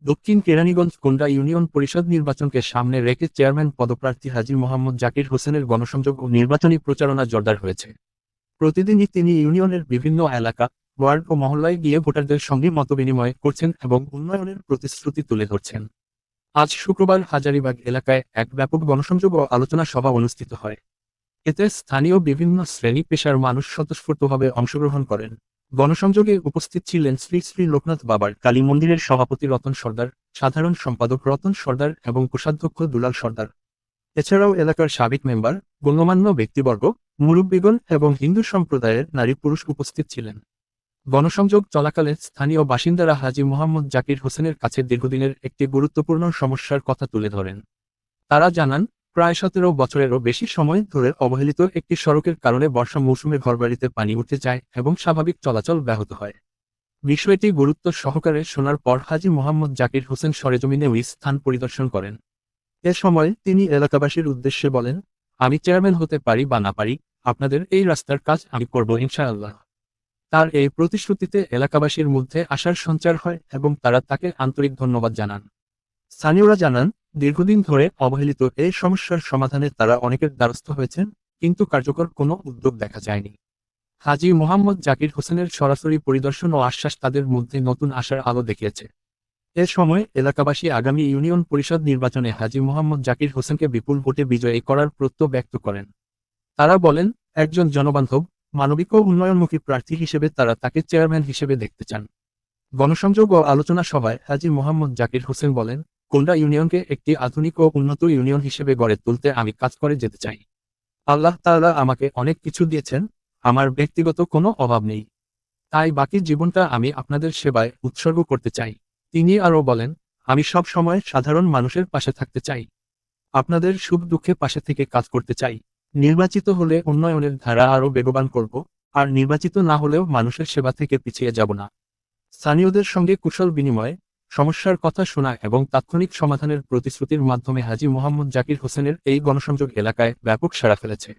দক্ষিণ কেরানীগঞ্জ কোন্ডা ইউনিয়ন পরিষদ নির্বাচনকে সামনে রেখে চেয়ারম্যান পদপ্রার্থী হাজী মোহাম্মদ জাকির হোসেনের গণসংযোগ ও নির্বাচনী প্রচারণা জোরদার হয়েছে। প্রতিদিনই তিনি ইউনিয়নের বিভিন্ন এলাকা, ওয়ার্ড ও মহল্লায় গিয়ে ভোটারদের সঙ্গে মতবিনিময় করছেন এবং উন্নয়নের প্রতিশ্রুতি তুলে ধরছেন। আজ শুক্রবার হাজারীবাগ এলাকায় এক ব্যাপক গণসংযোগ ও আলোচনা সভা অনুষ্ঠিত হয়। এতে স্থানীয় বিভিন্ন শ্রেণী পেশার মানুষ স্বতঃস্ফূর্তভাবে অংশগ্রহণ করেন। গণসংযোগে উপস্থিত ছিলেন শ্রী শ্রী লোকনাথ বাবার কালী মন্দিরের সভাপতি রতন সর্দার, সাধারণ সম্পাদক রতন সর্দার এবং কোষাধ্যক্ষ দুলাল সর্দার। এছাড়াও এলাকার সাবেক মেম্বার, গণ্যমান্য ব্যক্তিবর্গ, মুরব্বীগণ এবং হিন্দু সম্প্রদায়ের নারী পুরুষ উপস্থিত ছিলেন। গণসংযোগ চলাকালে স্থানীয় বাসিন্দারা হাজী মোহাম্মদ জাকির হোসেনের কাছে দীর্ঘদিনের একটি গুরুত্বপূর্ণ সমস্যার কথা তুলে ধরেন। তারা জানান, প্রায় 17 বছরেরও বেশি সময় ধরে অবহেলিত একটি সড়কের কারণে বর্ষা মৌসুমে ঘরবাড়িতে পানি উঠে যায় এবং স্বাভাবিক চলাচল ব্যাহত হয়। বিষয়টি গুরুত্ব সহকারে শোনার পর হাজী মোহাম্মদ জাকির হোসেন সরেজমিনে ওই স্থান পরিদর্শন করেন। এ সময় তিনি এলাকাবাসীর উদ্দেশ্যে বলেন, আমি চেয়ারম্যান হতে পারি বা না পারি, আপনাদের এই রাস্তার কাজ আমি করব ইনশাআল্লাহ। তার এই প্রতিশ্রুতিতে এলাকাবাসীর মধ্যে আশার সঞ্চার হয় এবং তারা তাকে আন্তরিক ধন্যবাদ জানান। স্থানীয়রা জানান, দীর্ঘদিন ধরে অবহেলিত এই সমস্যার সমাধানে তারা অনেকের দ্বারস্থ হয়েছেন, কিন্তু কার্যকর কোনো উদ্যোগ দেখা যায়নি। হাজী মোহাম্মদ জাকির হোসেনের সরাসরি পরিদর্শন ও আশ্বাস তাদের মধ্যে নতুন আশার আলো দেখিয়েছে। এ সময় এলাকাবাসী আগামী ইউনিয়ন পরিষদ নির্বাচনে হাজী মোহাম্মদ জাকির হোসেনকে বিপুল ভোটে বিজয়ী করার প্রত্যয় ব্যক্ত করেন। তারা বলেন, একজন জনবান্ধব, মানবিক ও উন্নয়নমুখী প্রার্থী হিসেবে তারা তাকে চেয়ারম্যান হিসেবে দেখতে চান। গণসংযোগ ও আলোচনা সভায় হাজী মোহাম্মদ জাকির হোসেন বলেন, কোন্ডা ইউনিয়নকে একটি আধুনিক ও উন্নত ইউনিয়ন হিসেবে গড়ে তুলতে আমি কাজ করে যেতে চাই। আল্লাহ তাআলা আমাকে অনেক কিছু দিয়েছেন, আমার ব্যক্তিগত কোনো অভাব নেই। তাই বাকি জীবনটা আমি আপনাদের সেবায় উৎসর্গ করতে চাই। তিনি আরও বলেন, আমি সব সময় সাধারণ মানুষের পাশে থাকতে চাই। আপনাদের সুখ দুঃখে পাশে থেকে কাজ করতে চাই। নির্বাচিত হলে উন্নয়নের ধারা আরও বেগবান করব, আর নির্বাচিত না হলেও মানুষের সেবা থেকে পিছিয়ে যাব না। স্থানীয়দের সঙ্গে কুশল বিনিময়ে, সমস্যার কথা শোনা এবং তাৎক্ষণিক সমাধানের প্রতিশ্রুতির মাধ্যমে হাজী মোহাম্মদ জাকির হোসেনের এই গণসংযোগ এলাকায় ব্যাপক সাড়া ফেলেছে।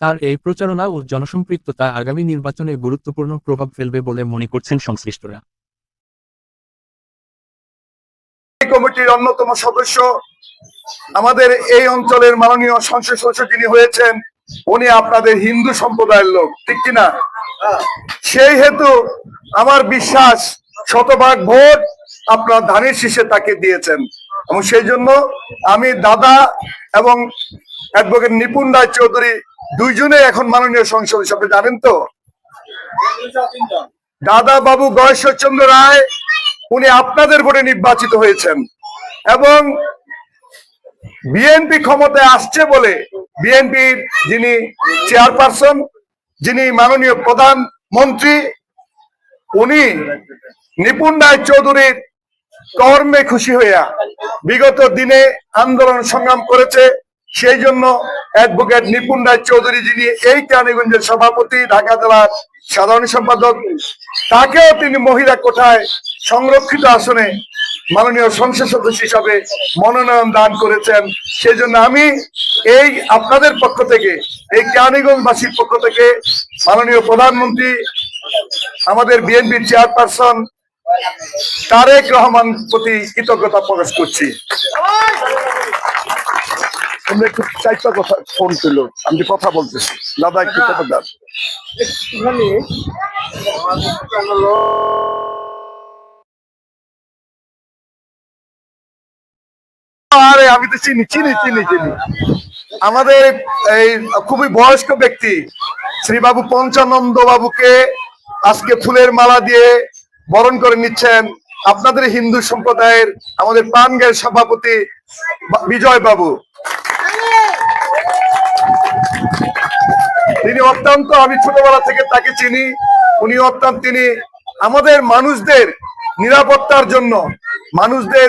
তার এই প্রচারণা ও জনসম্পৃক্ততা আগামী নির্বাচনে গুরুত্বপূর্ণ প্রভাব ফেলবে বলে মনে করছেন সংশ্লিষ্টরা। কমিটির অন্যতম সদস্য, আমাদের এই অঞ্চলের মাননীয় সংসদ সদস্য যিনি হয়েছেন, উনি আপনাদের হিন্দু সম্প্রদায়ের লোক, ঠিক কিনা? সেই হেতু আমার বিশ্বাস 100% ভোট আপনার ধানের শীষে তাকে দিয়েছেন, এবং সেই জন্য আমি দাদা এবং অ্যাডভোকেট নিপুণ রায় চৌধুরী দুইজনে এখন মাননীয় সংসদ সদস্য, আপনি জানেন তো। দাদা বাবু গয়েশ্বরচন্দ্র রায়, উনি আপনাদের ভোটে নির্বাচিত হয়েছেন, এবং বিএনপি ক্ষমতায় আসছে বলে বিএনপির যিনি চেয়ারপারসন, যিনি মাননীয় প্রধানমন্ত্রী, উনি নিপুণ রায় চৌধুরীর কর্মে খুশি হইয়া বিগত দিনে আন্দোলন সংগ্রাম করেছে। সেই জন্য অ্যাডভোকেট নিপুণ রায় চৌধুরী, যিনি এই কেরানীগঞ্জের সভাপতি, ঢাকা জেলার সাধারণ সম্পাদক, তাকেও তিনি মহিলা কোটায় সংরক্ষিত আসনে মাননীয় সংসদ সদস্য হিসাবে মনোনয়ন দান করেছেন। সেই জন্য আমি এই আপনাদের পক্ষ থেকে, এই কেরানীগঞ্জবাসীর পক্ষ থেকে মাননীয় প্রধানমন্ত্রী, আমাদের বিএনপির চেয়ারপারসন তারেক রহমান প্রতি কৃতজ্ঞতা প্রকাশ করছি। আমরা একটু চারটা কথা ফোন ছিল, আমি কথা বলতেছি, দাদা একটু কথা দেন। আরে আমি তো চিনি চিনি চিনি চিনি আমাদের এই খুবই বয়স্ক ব্যক্তি শ্রীবাবু পঞ্চানন্দ বাবুকে আজকে ফুলের মালা দিয়ে বরণ করে নিচ্ছেন আপনাদের হিন্দু সম্প্রদায়ের আমাদের প্রাণগের সভাপতি বিজয় বাবু। তিনি অত্যন্ত, আমি ছোটবেলা থেকে তাকে চিনি, উনি অত্যন্ত, তিনি আমাদের মানুষদের নিরাপত্তার জন্য, মানুষদের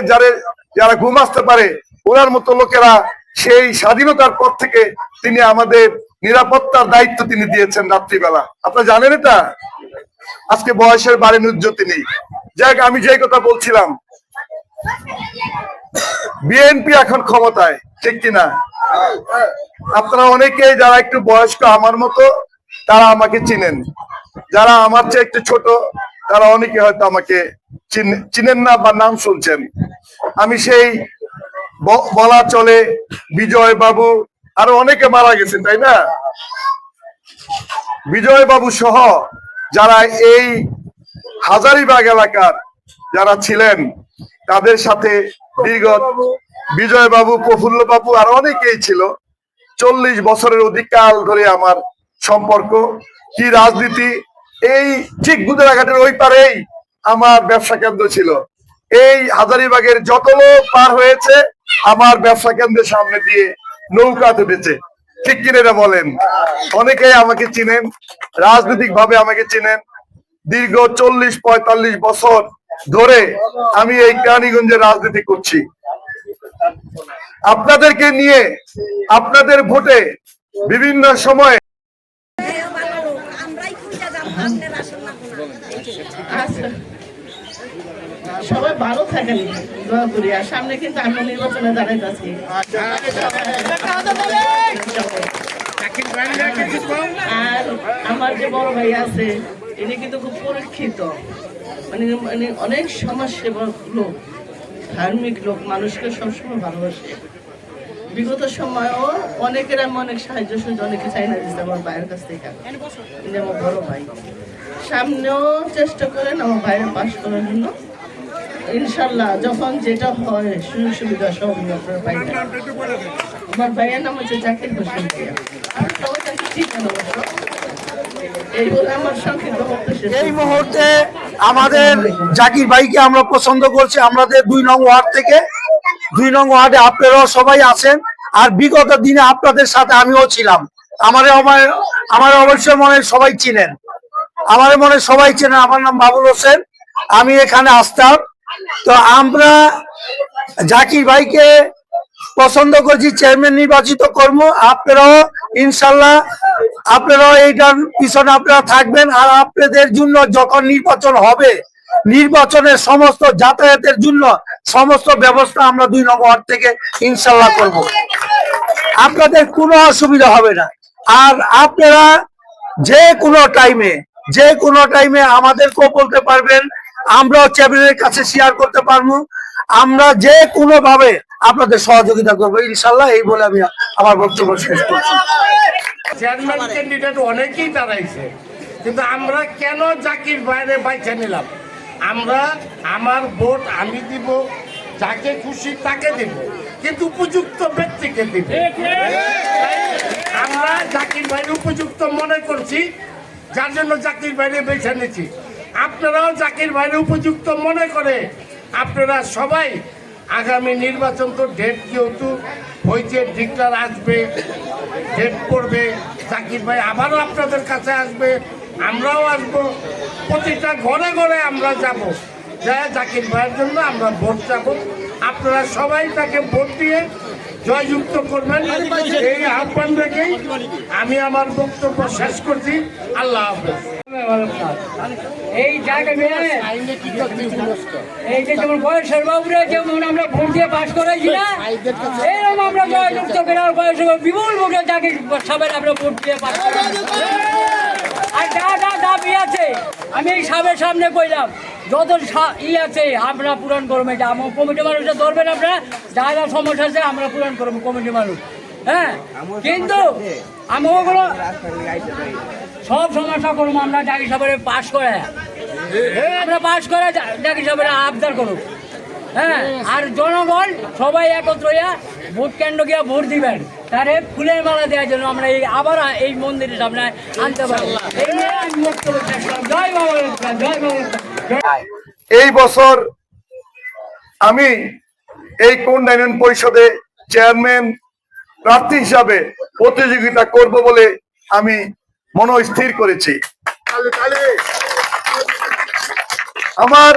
যারা ঘুম আসতে পারে ওনার মতো লোকেরা, সেই স্বাধীনতার পর থেকে তিনি আমাদের নিরাপত্তার দায়িত্ব তিনি দিয়েছেন রাত্রিবেলা। আপনারা জানেন এটা? আজকে বয়সের বাড়ি নুজ্জ তিনি। যাই, আমি যে কথা বলছিলাম, বিএনপি এখন ক্ষমতায়, ঠিক কিনা? আপনারা অনেকে যারা একটু বয়স্ক আমার মতো, তারা আমাকে চিনেন, যারা আমার চেয়ে একটু ছোট তারা অনেকে হয়তো আমাকে চিনেন না বা নাম শুনছেন। আমি সেই বলা চলে বিজয় বাবু, আরো অনেকে মারা গেছেন, তাই না? বিজয় বাবু সহ যারা এই হাজারীবাগ এলাকার যারা ছিলেন, তাদের সাথে দীর্ঘ বিজয় বাবু, প্রফুল্ল বাবু আর অনেকেই ছিল। 40 বছরের অধিককাল ধরে আমার সম্পর্ক। কি রাজনীতি! এই ঠিক গুজরাঘাটের ওই পারেই আমার ব্যবসা কেন্দ্র ছিল। এই হাজারীবাগের যত লোক পার হয়েছে আমার ব্যবসা কেন্দ্রের সামনে দিয়ে নৌকা উঠেছে, ঠিক কিনা বলেন? অনেকেই আমাকে চিনেন, রাজনৈতিক ভাবে আমাকে চিনেন। দীর্ঘ 40-45 বছর ধরে আমি এই কেরানীগঞ্জে রাজনীতি করছি। আপনাদেরকে নিয়ে, আপনাদের ভোটে বিভিন্ন সময়ে সবাই ভালো থাকেন, দোয়া করি। আর সামনে কিন্তু আমরা নির্বাচনে দাঁড়াইতেছি। আর আমার যে বড় ভাই আছে, ইনি কিন্তু খুব পরীক্ষিত, মানে মানে অনেক সমাজসেবক লোক, ধার্মিক লোক, মানুষকে সবসময় ভালোবাসে। বিগত সময়ও অনেকের আমি অনেক সাহায্য সুযোগ অনেকে চাইনা দিচ্ছে আমার ভাইয়ের কাছ থেকে। ইনি আমার বড় ভাই, সামনেও চেষ্টা করেন আমার ভাইয়ের পাশ করার জন্য। ইনশাল্লাহ যখন যেটা হয় সুযোগ সুবিধা সব আপনার পাইবেন। আমার ভাইয়ের নাম হচ্ছে জাকির হোসেন ভাইয়া। সবাই তাকে ঠিকানা অবশ্য। এই বলে আমার সংক্ষিপ্ত বক্তব্য শেষ। এই মুহূর্তে আমাদের জাকির ভাইকে আমরা পছন্দ করছি। আমাদের 2 নং ওয়ার্ড থেকে, 2 নং ওয়ার্ডে আপনারাও সবাই আছেন। আর বিগত দিনে আপনাদের সাথে আমিও ছিলাম। আমার অবশ্যই মনে সবাই চিনেন, আমার মনে সবাই চেনেন। আমার নাম বাবুল হোসেন, আমি এখানে আসতাম। তো আমরা জাকির ভাইকে পছন্দ করছি, চেয়ারম্যান নির্বাচিত করবো। আপনারাও ইনশাল্লাহ আপনারাও এইটার পিছনে আপনারা থাকবেন। আর আপনাদের জন্য যখন নির্বাচন হবে, নির্বাচনের সমস্ত যাতায়াতের জন্য সমস্ত ব্যবস্থা আমরা 2 নং ওয়ার্ড থেকে ইনশাল্লাহ করব। আপনাদের কোনো অসুবিধা হবে না। আর আপনারা যে কোনো টাইমে আমাদেরকেও বলতে পারবেন, আমরাও চ্যানেলের কাছে শেয়ার করতে পারবো। আমরা যে কোনো ভাবে আপনাদের সহযোগিতা করবো ইনশাল্লাহ। এই বলে আমি আমার বক্তব্য শেষ করছি। চেয়ারম্যান ক্যান্ডিডেট অনেকেই দাঁড়াইছে, কিন্তু আমরা কেন জাকির বাইরে বাইছে নিলাম? আমরা আমার ভোট আমি দিব, যাকে খুশি তাকে দিব, কিন্তু উপযুক্ত ব্যক্তিকে দিব। আমরা জাকির বাইরে উপযুক্ত মনে করছি, যার জন্য জাকির বাইরে বেছে নিচ্ছি। আপনারাও জাকির বাইরে উপযুক্ত মনে করে আপনারা সবাই আগামী নির্বাচন তো ডেট যেহেতু হয়েছে, ডিক্লার আসবে, ডেট পড়বে, জাকির ভাই আবারও আপনাদের কাছে আসবে, আমরাও আসবো। প্রতিটা ঘরে ঘরে আমরা যাব, যা জাকির ভাইয়ের জন্য আমরা ভোট চাবো। আপনারা সবাই তাকে ভোট দিয়ে জয়যুক্ত করবেন। এই আহ্বান রেখেই আমি আমার বক্তব্য শেষ করছি। আল্লাহ হাফেজ। এই জায়গায় এই যে যেমন বয়সের বাবুরা যেমন আমরা ভোট দিয়ে পাশ করাইছি না, এরকম আমরা জয়যুক্ত করে বয়সের বিপুল ভোটে যাকে সবাই আমরা ভোট দিয়ে পাশ করাইছি। আর যা যা দাবি আছে আমি এই সবের সামনে কইলাম, যত আছে আমরা পূরণ করবো। এটা আমার কমিটি মানুষরা ধরবেন, আপনারা যা যা সমস্যা আছে আমরা পূরণ করবো কমিটি মানুষ। হ্যাঁ, কিন্তু আমি ওগুলো সব সমস্যা করবো আমরা জাকির সাহেবের পাশ করে, আমরা পাশ করে জাকির সাহেবের আবদার করুক। হ্যাঁ, আর জনগণ সবাই একত্র হইয়া ভোট কেন্দ্র গিয়া ভোট দিবেন, তারে ফুলের মালা দেওয়ার জন্য আমরা এই আবার এই মন্দিরের সামনে আনতে পারবো। এই নিয়ে আমি বক্তব্য শেষ করলাম। জয় বাবা, জয় বাবা। এই বছর আমি এই কোন্ডা ইউনিয়ন পরিষদে চেয়ারম্যান প্রার্থী হিসাবে প্রতিযোগিতা করব বলে আমি মনস্থির করেছি। আমার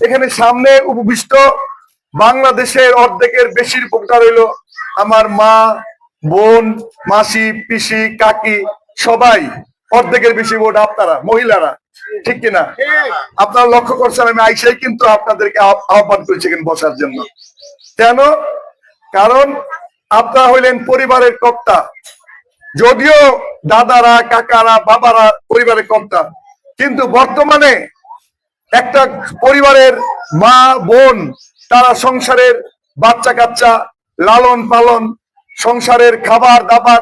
এখানে সামনে উপবিষ্ট বাংলাদেশের অর্ধেকের বেশির ভোটার হইল আমার মা, বোন, মাসি, পিসি, কাকি, সবাই। অর্ধেকের বেশি ভোট আপনারা, মহিলারা, ঠিক কিনা? আপনারা লক্ষ্য করছেন আমি আইসাই কিন্তু আপনাদেরকে আহ্বান করেছি এখানে বসার জন্য। কেন? কারণ আপনারা হইলেন পরিবারের কর্তা। যদিও দাদারা, কাকারা, বাবারা পরিবারের কর্তা, কিন্তু বর্তমানে একটা পরিবারের মা বোন তারা সংসারের বাচ্চা কাচ্চা লালন পালন, সংসারের খাবার দাবার,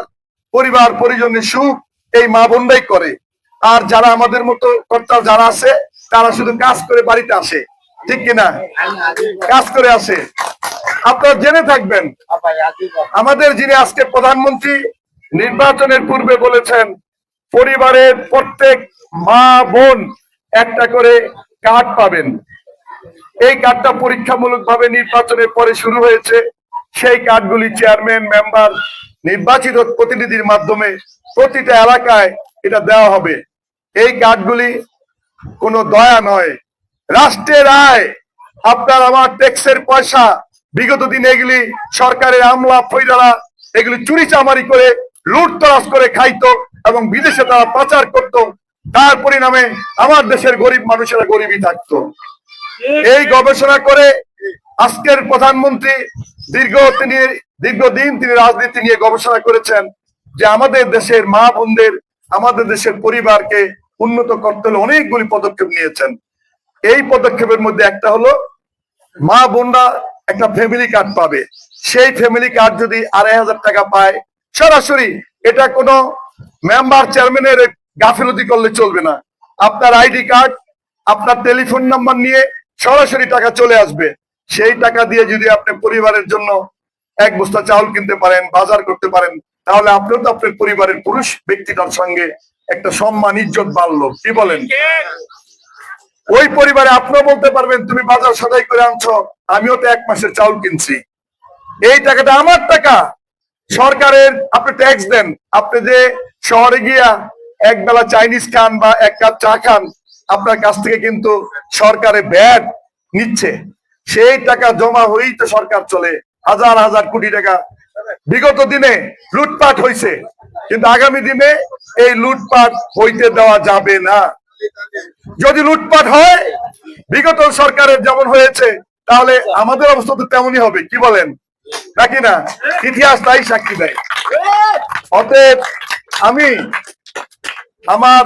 পরিবার পরিজনের সুখ এই মা বোনরাই করে। আর যারা আমাদের মতো কর্তা যারা আছে তারা শুধু কাজ করে বাড়িতে আসে, ঠিক কিনা? কাজ করে আসে। আপনারা জেনে থাকবেন আমাদের যিনি আজকে প্রধানমন্ত্রী নির্বাচনের পূর্বে বলেছেন পরিবারের প্রত্যেক মা বোন একটা করে কার্ড পাবেন। এই কার্ডটা পরীক্ষামূলকভাবে নির্বাচনের পরে শুরু হয়েছে। সেই কার্ডগুলি চেয়ারম্যান মেম্বার নির্বাচিত প্রতিনিধির মাধ্যমে প্রতিটা এলাকায় এটা দেওয়া হবে। এই কার্ডগুলি কোনো দয়া নয়, রাষ্ট্রের আয়, আপনার আমার ট্যাক্সের পয়সা। বিগত দিনে এগুলি সরকারের আমলা ফৈরারা এগুলি চুরি চামারি করে লুটতরাজ করে খাইতো এবং বিদেশে তারা পাচার করত। তার পরিণামে আমার দেশের গরিব মানুষেরা গরিবই থাকতো। এই গবেষণা করে আজকের প্রধানমন্ত্রী দীর্ঘদিন তিনি রাজনীতি নিয়ে গবেষণা করেছেন যে আমাদের দেশের মা বোনদের, আমাদের দেশের পরিবারকে উন্নত করতে হলে অনেকগুলি পদক্ষেপ নিয়েছেন। এই পদক্ষেপের মধ্যে একটা হলো মা বোনরা একটা ফ্যামিলি কার্ড পাবে। সেই ফ্যামিলি কার্ড যদি 2500 টাকা পায় সরাসরি, এটা কোনো মেম্বার চেয়ারম্যানের গাফিলতি করলে চলবে না। আপনার আইডি কার্ড, আপনার টেলিফোন নাম্বার নিয়ে সরাসরি টাকা চলে আসবে। সেই টাকা দিয়ে যদি আপনি পরিবারের জন্য এক বস্তা চাউল কিনতে পারেন, বাজার করতে পারেন, তাহলে আপনিও তো আপনার পরিবারের পুরুষ ব্যক্তিটার সঙ্গে একটা সম্মান ইজ্জত বাড়লো। কি বলেন? ওই পরিবারে আপনিও বলতে পারবেন তুমি বাজার সদাই করে আনছো, আমিও তো 1 মাসের চাউল কিনছি, এই টাকাটা আমার টাকা। সরকারের আপনি ট্যাক্স দেন, আপনি যে শহরে গিয়া এক বেলা চাইনিজ খান বা 1 কাপ চা খান, আপনার কাছ থেকে কিন্তু সরকারে ভ্যাট নিচ্ছে। সেই টাকা জমা হয়েই তো সরকার চলে। হাজার হাজার কোটি টাকা বিগত দিনে লুটপাট হয়েছে, কিন্তু আগামী দিনে এই লুটপাট হইতে দেওয়া যাবে না। যদি লুটপাট হয় বিগত সরকারের যেমন হয়েছে, তাহলে আমাদের অবস্থা তো তেমনই হবে। কি বলেন? নাকি না? ইতিহাস তাই সাক্ষী দেয়। অতএব আমার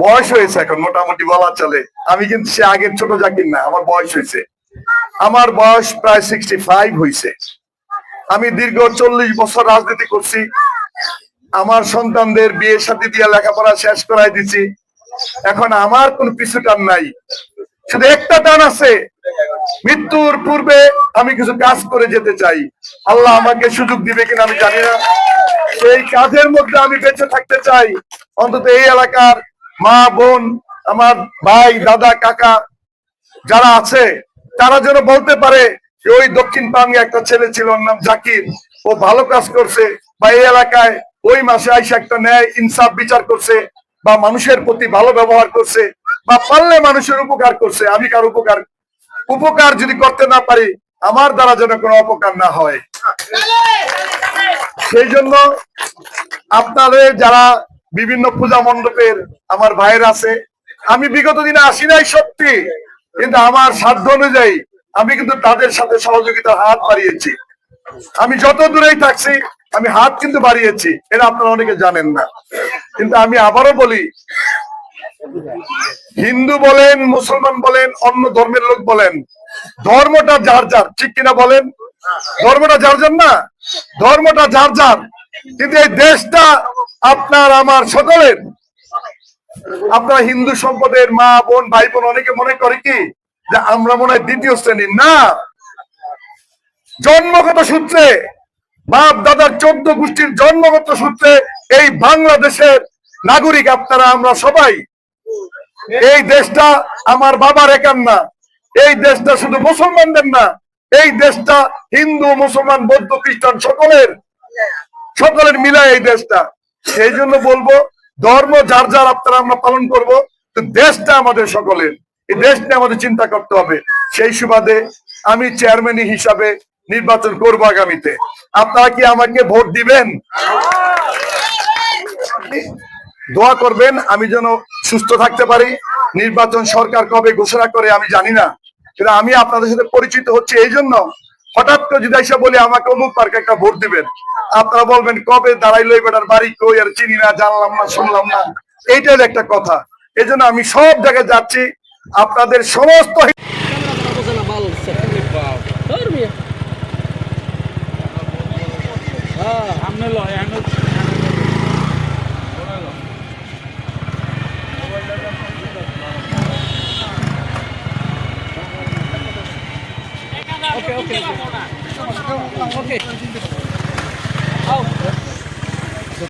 বয়স হয়েছে এখন, মোটামুটি বলা চলে। আমি কিন্তু সে আগের ছোট জাকির না, আমার বয়স হয়েছে। আমার বয়স প্রায় 65 হয়েছে। আমি দীর্ঘ 40 বছর রাজনীতি করছি। আমার সন্তানদের বিয়ে শাদী দিয়ে লেখাপড়া শেষ করাই দিছি। এখন আমার কোনো পিছু টান নাই, শুধু একটা টান আছে, মৃত্যুর পূর্বে আমি কিছু কাজ করে যেতে চাই। আল্লাহ আমাকে সুযোগ দিবে কিনা আমি জানি না। সেই কাজের মধ্যে আমি বেঁচে থাকতে চাই। অন্তত এই এলাকার মা বোন, আমার ভাই দাদা কাকা যারা আছে, তারা যেন বলতে পারে যে ওই দক্ষিণ পাঙ্গে একটা ছেলে ছিল, ওর নাম জাকির, ও ভালো কাজ করছে, বা এই এলাকায় ওই মাসে আইসা একটা ন্যায় ইনসাফ বিচার করছে, বা মানুষের প্রতি ভালো ব্যবহার করছে, বা পারলে মানুষের উপকার করছে। আমি কার উপকার যদি করতে না পারি, আমার দ্বারা যেন কোনো অপকার না হয়। সেই জন্য আপনাদের যারা বিভিন্ন পূজা মণ্ডপের আমার ভাইয়ের আছে, আমি বিগত দিনে আসি নাই সত্যি, কিন্তু আমার সাধ্য অনুযায়ী আমি কিন্তু তাদের সাথে সহযোগিতার হাত বাড়িয়েছি। আমি যত দূরেই থাকছি আমি হাত কিন্তু বাড়িয়েছি, এটা আপনারা অনেকে জানেন না। কিন্তু আমি আবারও বলি, হিন্দু বলেন, মুসলমান বলেন, অন্য ধর্মের লোক বলেন, ধর্মটা যার যার, ঠিক কিনা বলেন? ধর্মটা যার যার না, ধর্মটা যার যার, কিন্তু এই দেশটা আপনার আমার সকলের। আপনারা হিন্দু সম্প্রদায়ের মা বোন ভাই বোন অনেকে মনে করে কি যে আমরা মনে হয় দ্বিতীয় শ্রেণীর। না, জন্মগত সূত্রে বাপ দাদার 14 গোষ্ঠীর জন্মগত সূত্রে এই বাংলাদেশের নাগরিক আপনারা, আমরা সবাই। এই দেশটা আমার বাবার একার না, এই দেশটা শুধু মুসলমানদের না, এই দেশটা হিন্দু মুসলমান বৌদ্ধ খ্রিস্টান সকলের মিলা এই দেশটা। সেই জন্য বলবো, ধর্ম যার যার আপনারা আমরা পালন করবো, তো দেশটা আমাদের সকলের। এই দেশ নিয়ে আমাদের চিন্তা করতে হবে। সেই সুবাদে আমি চেয়ারম্যান হিসাবে নির্বাচন করবো আগামীতে। আপনারা কি আমাকে ভোট দিবেন? দোয়া করবেন আমি যেন সুস্থ থাকতে পারি। নির্বাচন সরকার কবে ঘোষণা করে আমি জানি না, কিন্তু আমি আপনাদের সাথে পরিচিত হচ্ছে এই জন্য। হঠাৎ করে যদি এসে বলি আমাকে অমুক পার্কে একটা ভোট দিবেন, আপনারা বলবেন কবে দাঁড়াইলো এবার বাড়ি কই, আর চিনি না, জানলাম না, শুনলাম না, এইটাই একটা কথা। এই জন্য আমি সব জায়গায় যাচ্ছি, আপনাদের সমস্ত Okay.